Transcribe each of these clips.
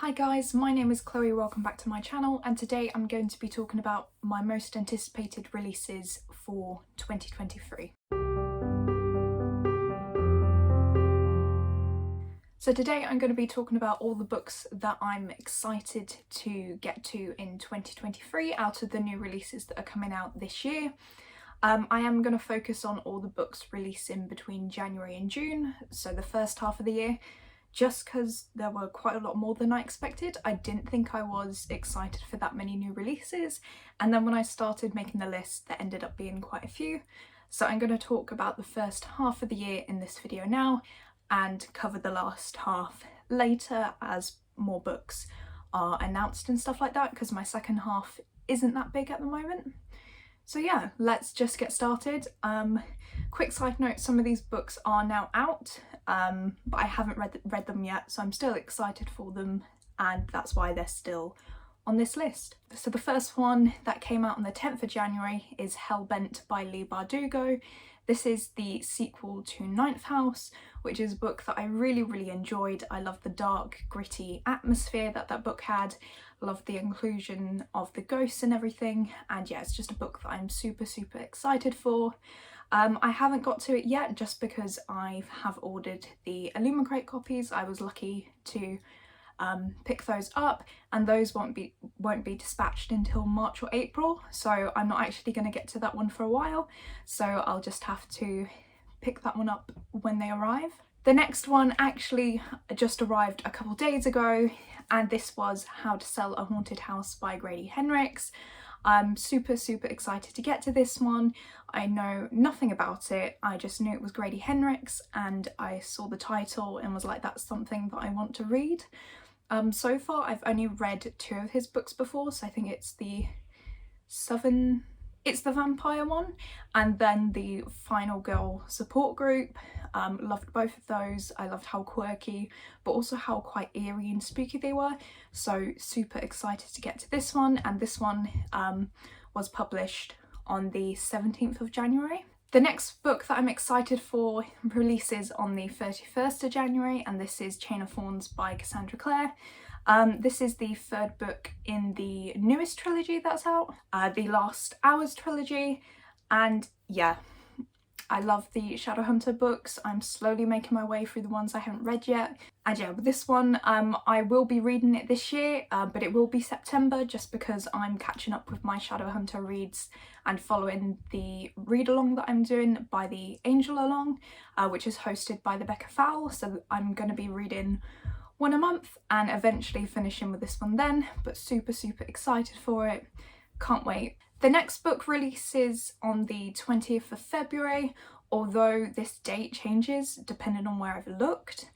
Hi guys, my name is Chloe, welcome back to my channel, and today I'm going to be talking about my most anticipated releases for 2023. So today I'm going to be talking about all the books that I'm excited to get to in 2023 out of the new releases that are coming out this year. I am going to focus on all the books releasing between January and June, so the first half of the year. Just because there were quite a lot more than I expected. I didn't think I was excited for that many new releases, and then when I started making the list there ended up being quite a few. So I'm going to talk about the first half of the year in this video now and cover the last half later as more books are announced and stuff like that, because my second half isn't that big at the moment. So yeah, let's just get started. Quick side note, some of these books are now out, but I haven't read them yet, so I'm still excited for them, and that's why they're still on this list. So the first one that came out on the 10th of January is Hellbent by Leigh Bardugo. This is the sequel to Ninth House, which is a book that I really enjoyed. I love the dark, gritty atmosphere that that book had. Love the inclusion of the ghosts and everything, and yeah, it's just a book that I'm super excited for. I haven't got to it yet just because I have ordered the Illumicrate copies. I was lucky to pick those up, and those won't be dispatched until March or April, so I'm not actually going to get to that one for a while, so I'll just have to pick that one up when they arrive. The next one actually just arrived a couple days ago, and this was How to Sell a Haunted House by Grady Hendrix. I'm super excited to get to this one. I know nothing about it, I just knew it was Grady Hendrix, and I saw the title and was like, that's something that I want to read. So far I've only read 2 of his books before, so I think it's the vampire one and then the Final Girl support group. Loved both of those. I loved how quirky but also how quite eerie and spooky they were, so super excited to get to this one, and this one was published on the 17th of January. The next book that I'm excited for releases on the 31st of January, and this is Chain of Thorns by Cassandra Clare. This is the 3rd book in the newest trilogy that's out, the Last Hours trilogy, and yeah, I love the Shadowhunter books. I'm slowly making my way through the ones I haven't read yet, and yeah, with this one I will be reading it this year, but it will be September just because I'm catching up with my Shadowhunter reads and following the read along that I'm doing by the Angel Along, which is hosted by the Becca Fowl, so I'm going to be reading one a month and eventually finishing with this one then, but super excited for it. Can't wait. The next book releases on the 20th of February, although this date changes depending on where I've looked,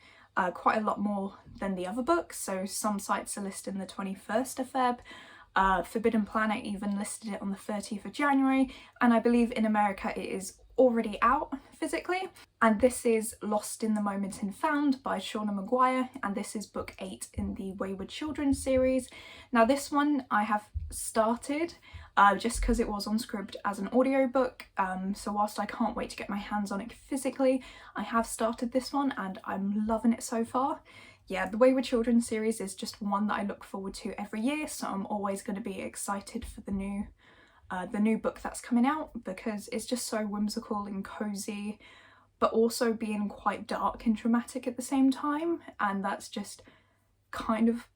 quite a lot more than the other books, so some sites are listing the 21st of Feb. Forbidden Planet even listed it on the 30th of January, and I believe in America it is already out physically. And this is Lost in the Moment and Found by Seanan McGuire, and this is book 8 in the Wayward children's series. Now this one I have started just because it was on Scribd as an audiobook, so whilst I can't wait to get my hands on it physically, I have started this one and I'm loving it so far. Yeah, the Wayward children's series is just one that I look forward to every year, so I'm always going to be excited for the new book that's coming out, because it's just so whimsical and cozy, but also being quite dark and dramatic at the same time, and that's just kind of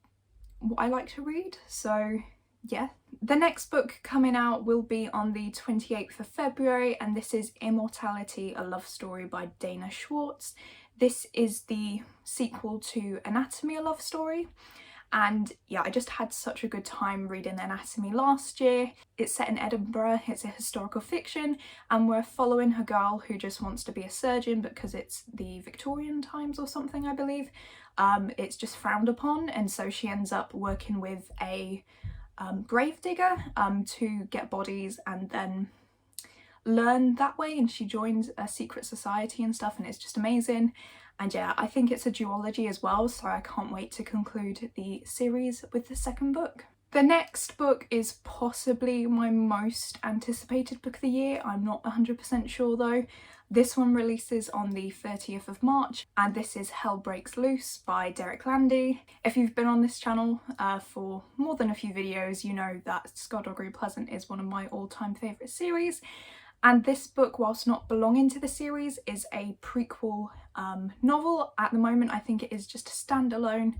what I like to read, so yeah. The next book coming out will be on the 28th of February, and this is Immortality, a love story by Dana Schwartz. This is the sequel to Anatomy, a love story, and yeah, I just had such a good time reading Anatomy last year. It's set in Edinburgh, it's a historical fiction, and we're following a girl who just wants to be a surgeon because it's the Victorian times or something, I believe. It's just frowned upon, and so she ends up working with a gravedigger to get bodies and then learn that way, and she joins a secret society and stuff, and it's just amazing. And yeah, I think it's a duology as well, so I can't wait to conclude the series with the second book. The next book is possibly my most anticipated book of the year. I'm not 100% sure though. This one releases on the 30th of March, and this is Hell Breaks Loose by Landy. If you've been on this channel for more than a few videos, you know that Skullduggery Pleasant is one of my all-time favourite series. And this book, whilst not belonging to the series, is a prequel novel. At the moment, I think it is just a standalone,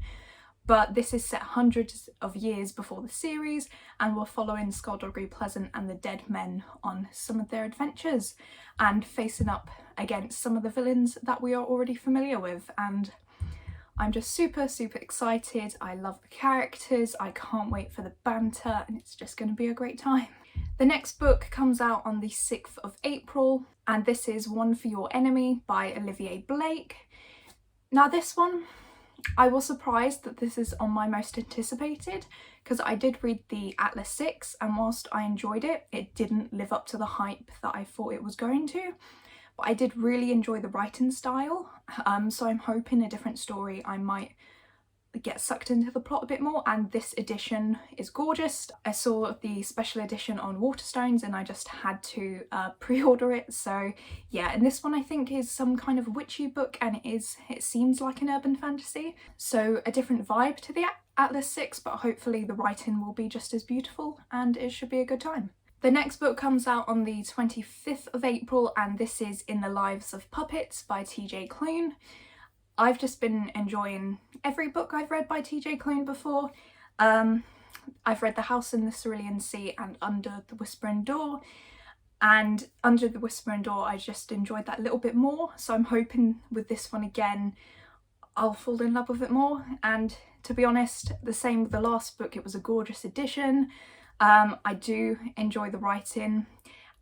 but this is set hundreds of years before the series, and we're following Skullduggery Pleasant and the dead men on some of their adventures and facing up against some of the villains that we are already familiar with. And I'm just super excited. I love the characters, I can't wait for the banter, and it's just going to be a great time. The next book comes out on the 6th of April, and this is One for Your Enemy by Olivie Blake. Now this one, I was surprised that this is on my most anticipated, because I did read the Atlas 6, and whilst I enjoyed it, it didn't live up to the hype that I thought it was going to. But I did really enjoy the writing style, so I'm hoping a different story I might get sucked into the plot a bit more, and this edition is gorgeous. I saw the special edition on Waterstones and I just had to pre-order it, so yeah. And this one I think is some kind of witchy book, and it seems like an urban fantasy, so a different vibe to the Atlas 6, but hopefully the writing will be just as beautiful and it should be a good time. The next book comes out on the 25th of April, and this is In the Lives of Puppets by TJ Klune. I've just been enjoying every book I've read by TJ Klune before. I've read The House in the Cerulean Sea and Under the Whispering Door, and Under the Whispering Door I just enjoyed that a little bit more, so I'm hoping with this one again I'll fall in love with it more. And to be honest, the same with the last book, it was a gorgeous edition. I do enjoy the writing,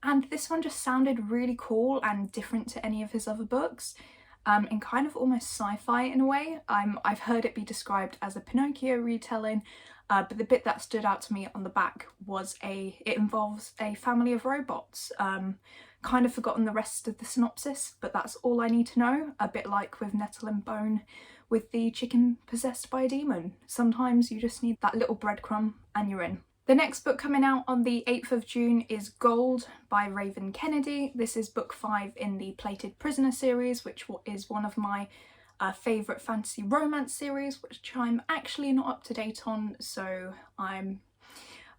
and this one just sounded really cool and different to any of his other books. And kind of almost sci-fi in a way. I've heard it be described as a Pinocchio retelling, but the bit that stood out to me on the back was it involves a family of robots. Kind of forgotten the rest of the synopsis, but that's all I need to know. A bit like with Nettle and Bone with the chicken possessed by a demon. Sometimes you just need that little breadcrumb and you're in. The next book coming out on the 8th of June is Gold by Raven Kennedy. This is book 5 in the Plated Prisoner series, which is one of my favourite fantasy romance series, which I'm actually not up to date on, so I'm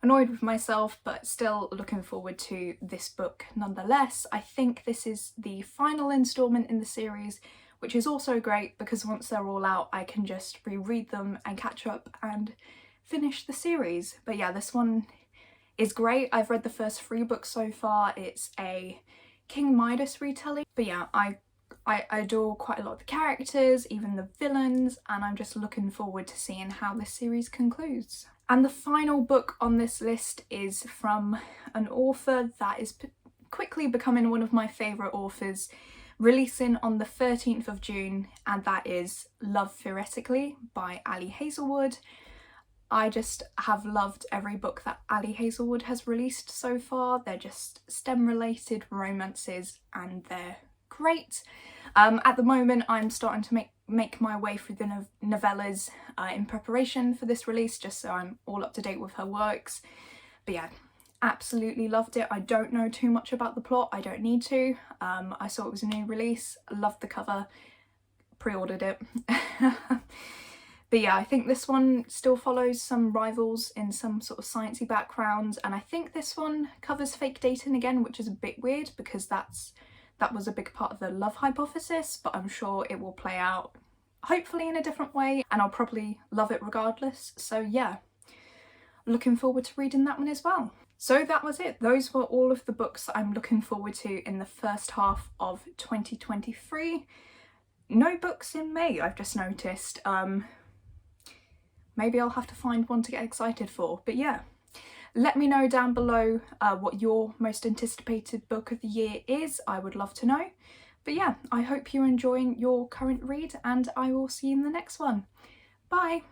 annoyed with myself, but still looking forward to this book nonetheless. I think this is the final instalment in the series, which is also great because once they're all out I can just reread them and catch up and finish the series. But yeah, this one is great. I've read the first 3 books so far. It's a King Midas retelling, but yeah, I adore quite a lot of the characters, even the villains, and I'm just looking forward to seeing how this series concludes. And the final book on this list is from an author that is quickly becoming one of my favourite authors, releasing on the 13th of June, and that is Love Theoretically by Hazelwood. I just have loved every book that Hazelwood has released so far. They're just STEM related romances and they're great. At the moment I'm starting to make my way through the novellas in preparation for this release, just so I'm all up to date with her works. But yeah, absolutely loved it. I don't know too much about the plot, I don't need to. I saw it was a new release, loved the cover, pre-ordered it. But yeah, I think this one still follows some rivals in some sort of sciencey background, and I think this one covers fake dating again, which is a bit weird because that was a big part of the love hypothesis, but I'm sure it will play out hopefully in a different way and I'll probably love it regardless. So yeah, looking forward to reading that one as well. So that was it. Those were all of the books I'm looking forward to in the first half of 2023. No books in May, I've just noticed. Maybe I'll have to find one to get excited for, but yeah. Let me know down below what your most anticipated book of the year is. I would love to know. But yeah, I hope you're enjoying your current read and I will see you in the next one. Bye!